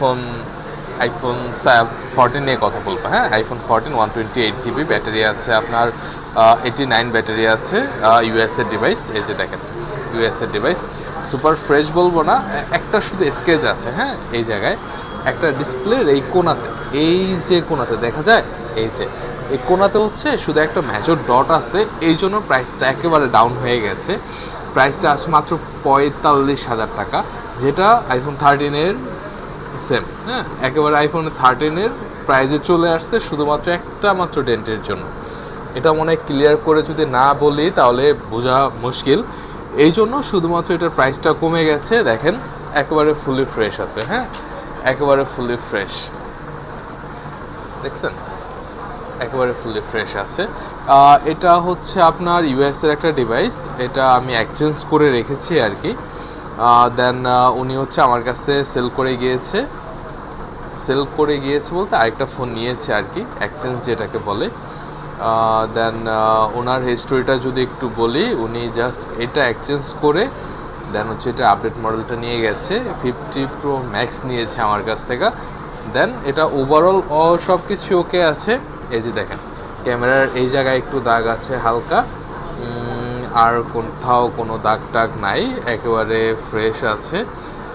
Phone iPhone 14 নিয়ে কথা বলবো। হ্যাঁ, আইফোন 14 128 GB ব্যাটারি আছে, আপনার 89 ব্যাটারি আছে, ইউএসএ ডিভাইস। এই যে দেখেন ইউএসএ ডিভাইস, সুপার ফ্রেশ বলবো না, একটা শুধু স্কেচ আছে। হ্যাঁ, এই জায়গায় একটা ডিসপ্লের এই কোণাতে, এই যে কোণাতে দেখা যায়, এই যে এই কোণাতে হচ্ছে শুধু একটা মেজর ডট আছে, এই জন্য প্রাইসটা একেবারে ডাউন হয়ে গেছে। প্রাইসটা আছে মাত্র 45,000 টাকা, যেটা আইফোন 13-এর সেম। হ্যাঁ, একেবারে আইফোন 13-এর প্রাইজে চলে আসছে শুধুমাত্র একটা মাত্র ডেন্টের জন্য। এটা মনে হয় ক্লিয়ার করে যদি না বলি তাহলে বোঝা মুশকিল, এই জন্য শুধুমাত্র এটার প্রাইসটা কমে গেছে। দেখেন একেবারে ফুলি ফ্রেশ আছে। হ্যাঁ, একেবারে ফুলি ফ্রেশ, দেখছেন একেবারে ফুলি ফ্রেশ আছে। এটা হচ্ছে আপনার ইউএসের একটা ডিভাইস, এটা আমি এক্সচেঞ্জ করে রেখেছি আর কি। দেন উনি হচ্ছে আমার কাছে সেল করে গিয়েছে বলতে আরেকটা ফোন নিয়েছে আর কি, এক্সচেঞ্জ যেটাকে বলে। দেন ওনার হিস্টোরিটা যদি একটু বলি, উনি জাস্ট এটা এক্সচেঞ্জ করে দেন হচ্ছে এটা আপডেট মডেলটা নিয়ে গেছে, 50 Pro Max নিয়েছে আমার কাছ থেকে। দেন এটা ওভারঅল সব কিছু ওকে আছে। এই যে দেখেন ক্যামেরার এই জায়গায় একটু দাগ আছে হালকা, আর কোথাও কোনো দাগ টাগ নাই, একেবারে ফ্রেশ আছে।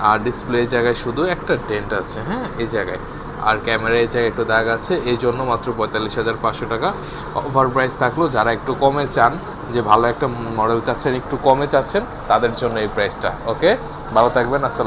আর ডিসপ্লে জায়গায় শুধু একটা ডেন্ট আছে। হ্যাঁ, এই জায়গায় আর ক্যামেরা এই জায়গায় একটু দাগ আছে, এই জন্য মাত্র 45,500 টাকা। ওভার প্রাইস থাকলেও যারা একটু কমে চান, যে ভালো একটা মডেল চাচ্ছেন, একটু কমে চাচ্ছেন, তাদের জন্য এই প্রাইসটা। ওকে, ভালো থাকবেন, আসসালাম।